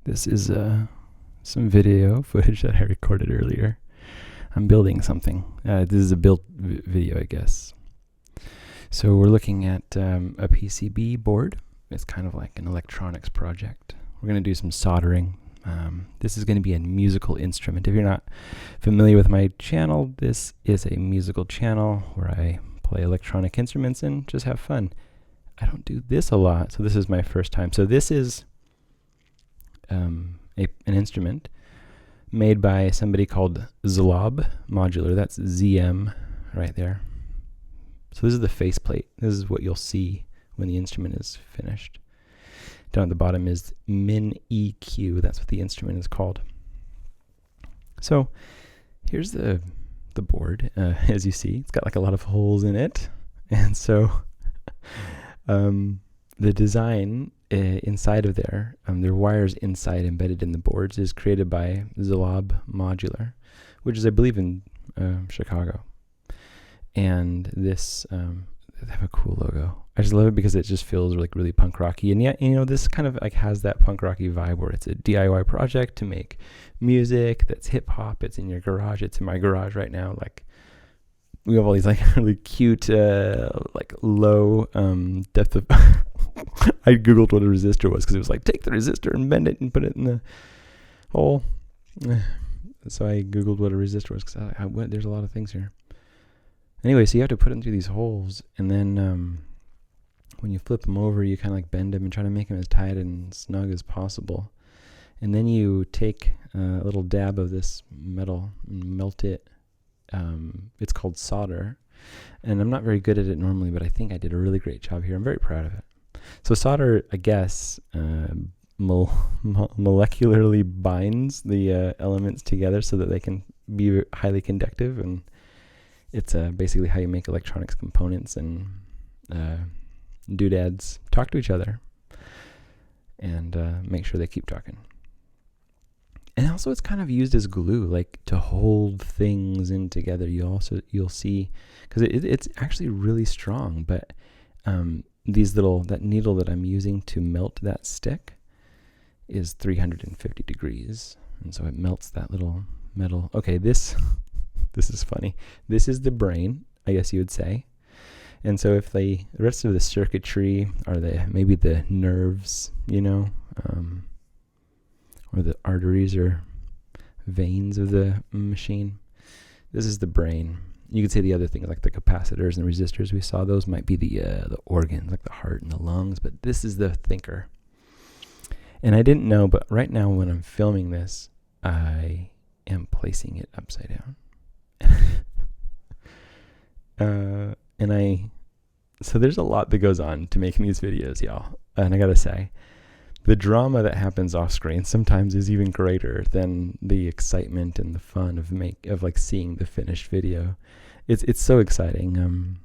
This is some video footage that I recorded earlier. I'm building something. This is a build video, I guess. So we're looking at a PCB board. It's kind of like an electronics project. We're going to do some soldering. This is going to be a musical instrument. If you're not familiar with my channel, this is a musical channel where I play electronic instruments and just have fun. I don't do this a lot, so this is my first time. So this is an instrument made by somebody called Modular. That's ZM right there. So this is the faceplate. This is what you'll see when the instrument is finished. Down at the bottom is MinEQ. That's what the instrument is called. So here's the board. As you see, it's got like a lot of holes in it. And so the design inside of there are wires inside embedded in the boards, is created by Modular, which is, I believe, in Chicago. And this, they have a cool logo. I just love it because it just feels like really punk rocky. And yet, this kind of like has that punk rocky vibe where it's a DIY project to make music that's hip hop. It's in your garage. It's in my garage right now. Like, we have all these like really cute, like low depth of. I googled what a resistor was because it was like, take the resistor and bend it and put it in the hole. So I googled what a resistor was because there's a lot of things here. Anyway, so you have to put them through these holes, and then when you flip them over, you kind of like bend them and try to make them as tight and snug as possible. And then you take a little dab of this metal and melt it. It's called solder, and I'm not very good at it normally, but I think I did a really great job here. I'm very proud of it. So solder, I guess, molecularly binds the elements together so that they can be highly conductive, and it's basically how you make electronics components and doodads talk to each other and make sure they keep talking. And also, it's kind of used as glue, like to hold things in together. You'll see, because it's actually really strong. But that needle that I'm using to melt that stick is 350 degrees, and so it melts that little metal. Okay, this is funny. This is the brain, I guess you would say. And so if the rest of the circuitry are maybe the nerves, or the arteries or veins of the machine. This is the brain. You could say the other things like the capacitors and resistors we saw, those might be the organs, like the heart and the lungs, but this is the thinker. And I didn't know, but right now when I'm filming this, I am placing it upside down. So there's a lot that goes on to making these videos, y'all. And I gotta say, the drama that happens off screen sometimes is even greater than the excitement and the fun of like seeing the finished video. It's so exciting.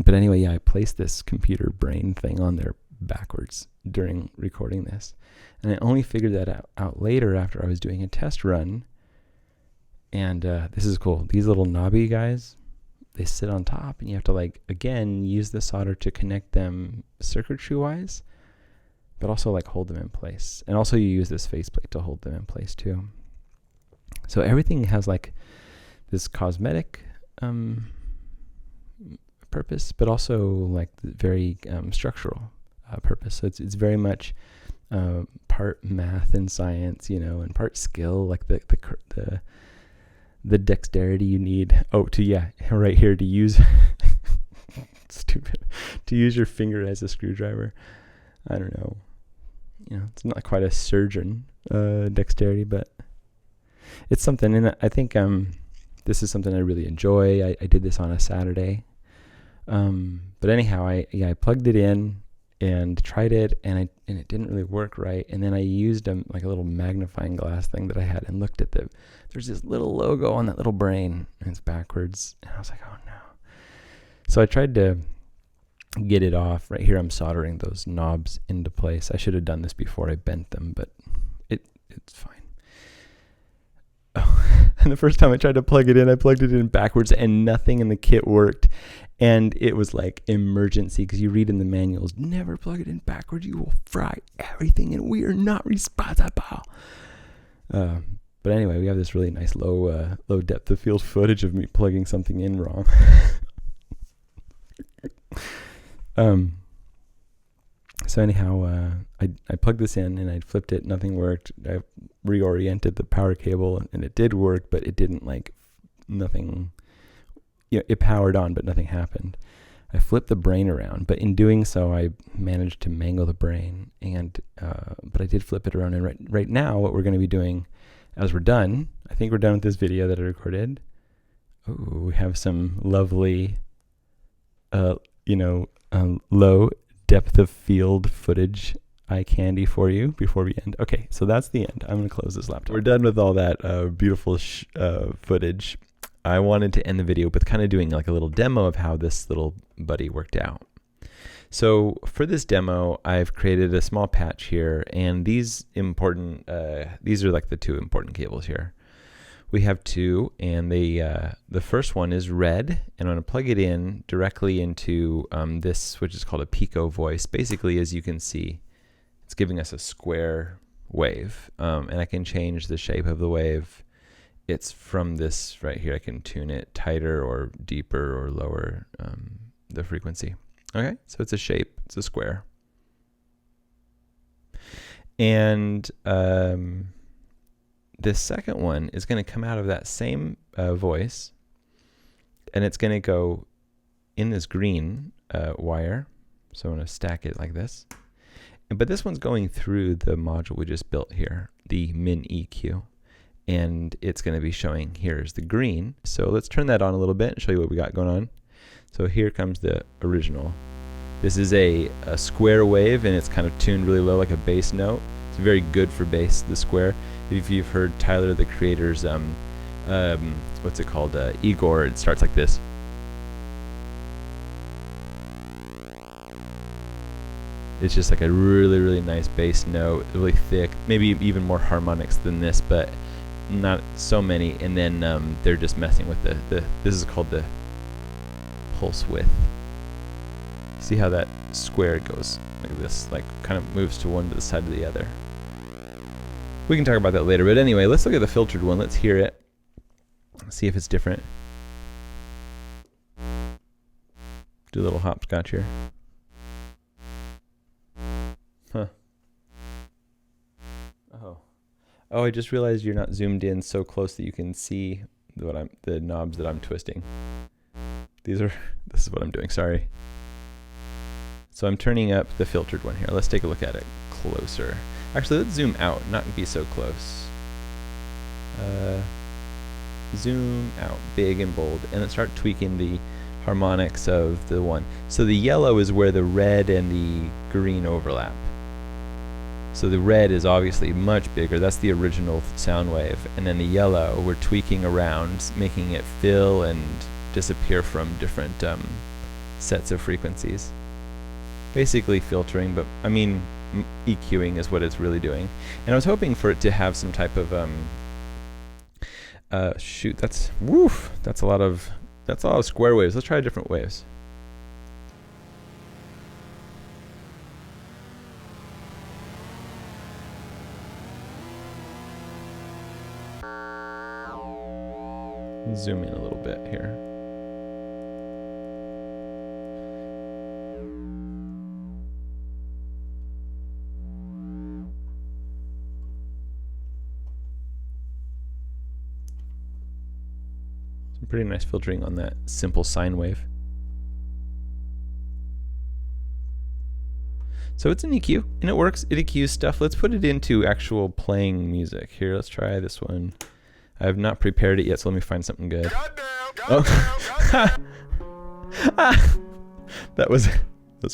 But anyway, I placed this computer brain thing on there backwards during recording this, and I only figured that out later after I was doing a test run. And this is cool. These little knobby guys, they sit on top, and you have to like again use the solder to connect them circuitry wise, but also like hold them in place. And also you use this faceplate to hold them in place too. So everything has like this cosmetic purpose, but also like very dstructural purpose. So it's very much part math and science, and part skill, like the dexterity you need. Right here to use stupid, to use your finger as a screwdriver. I don't know. It's not quite a surgeon dexterity, but it's something. And I think this is something I really enjoy. I did this on a Saturday. But anyhow, I plugged it in and tried it, and it didn't really work right. And then I used like a little magnifying glass thing that I had and looked at there's this little logo on that little brain, and it's backwards. And I was like, oh no. So I tried to get it off. Right here I'm soldering those knobs into place. I should have done this before I bent them, but it's fine. Oh, and the first time I tried to plug it in, I plugged it in backwards and nothing in the kit worked. And it was like emergency, because you read in the manuals, never plug it in backwards, you will fry everything and we are not responsible. But anyway, we have this really nice low depth of field footage of me plugging something in wrong. So anyhow, I plugged this in and I flipped it, nothing worked. I reoriented the power cable and it did work, but it didn't, like, nothing, it powered on, but nothing happened. I flipped the brain around, but in doing so, I managed to mangle the brain, and but I did flip it around. And right now, what we're going to be doing, as we're done, I think we're done with this video that I recorded. Oh, we have some lovely, low depth of field footage, eye candy for you before we end. Okay, so that's the end. I'm going to close this laptop. We're done with all that beautiful footage. I wanted to end the video with kind of doing like a little demo of how this little buddy worked out. So for this demo, I've created a small patch here, and these are like the two important cables here. We have two, and the first one is red, and I'm going to plug it in directly into this, which is called a Pico voice. Basically, as you can see, it's giving us a square wave, and I can change the shape of the wave. It's from this right here. I can tune it tighter or deeper or lower the frequency. Okay, so it's a shape. It's a square. And this second one is going to come out of that same voice, and it's going to go in this green wire. So I'm going to stack it like this. But this one's going through the module we just built here, the MinEQ. And it's going to be showing, here's the green. So let's turn that on a little bit and show you what we got going on. So here comes the original. This is a square wave, and it's kind of tuned really low, like a bass note. It's very good for bass, the square. If you've heard Tyler, the Creator's, what's it called, Igor, it starts like this. It's just like a really, really nice bass note, really thick, maybe even more harmonics than this, but not so many. And then they're just messing with this is called the pulse width. See how that square goes like this, like kind of moves to one to the side of the other. We can talk about that later, but anyway, let's look at the filtered one. Let's hear it, see if it's different. Do a little hopscotch here. Huh. Oh, I just realized you're not zoomed in so close that you can see the knobs that I'm twisting. This is what I'm doing, sorry. So I'm turning up the filtered one here. Let's take a look at it closer. Actually, let's zoom out, not be so close. Zoom out, big and bold, and then start tweaking the harmonics of the one. So the yellow is where the red and the green overlap. So the red is obviously much bigger. That's the original sound wave. And then the yellow, we're tweaking around, making it fill and disappear from different sets of frequencies. Basically filtering, but I mean EQing is what it's really doing. And I was hoping for it to have some type of shoot, that's a lot of square waves. Let's try different waves. Zoom in a little bit here. Some pretty nice filtering on that simple sine wave. So it's an EQ, and it works. It EQs stuff. Let's put it into actual playing music. Here, let's try this one. I have not prepared it yet, so let me find something good. That's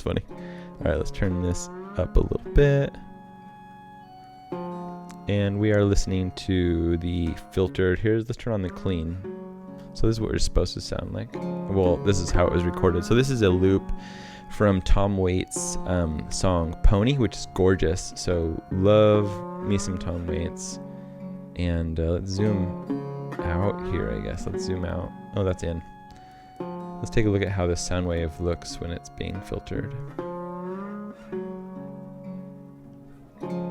funny. All right, let's turn this up a little bit. And we are listening to the filtered. Let's turn on the clean. So this is what it's supposed to sound like. Well, this is how it was recorded. So this is a loop from Tom Waits' song Pony, which is gorgeous. So love me some Tom Waits. And let's zoom out here, I guess. Let's zoom out. Oh, that's in. Let's take a look at how this sound wave looks when it's being filtered.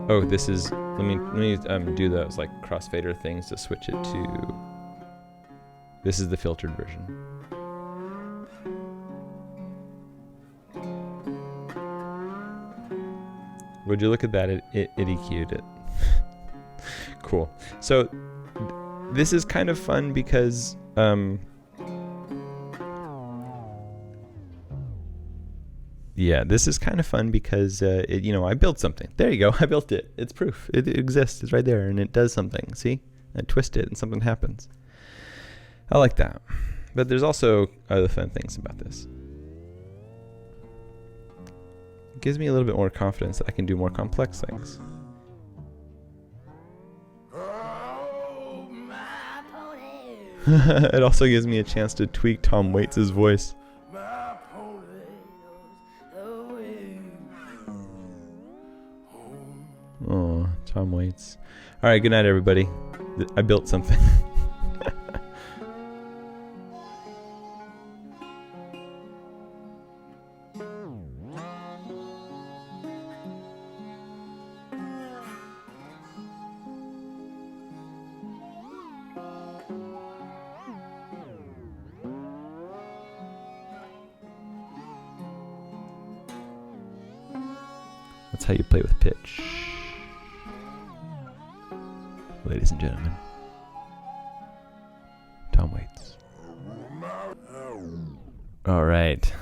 Oh, this is, let me do those like crossfader things to switch it to, this is the filtered version. Would you look at that? It EQ'd it. Cool. So this is kind of fun because yeah, this is kind of fun because you know, I built something. There you go. I built it. It's proof. It exists. It's right there, and it does something. See? I twist it, and something happens. I like that. But there's also other fun things about this. It gives me a little bit more confidence that I can do more complex things. It also gives me a chance to tweak Tom Waits' voice. Oh, Tom Waits. All right, good night, everybody. I built something. That's how you play with pitch, ladies and gentlemen. Tom Waits. All right.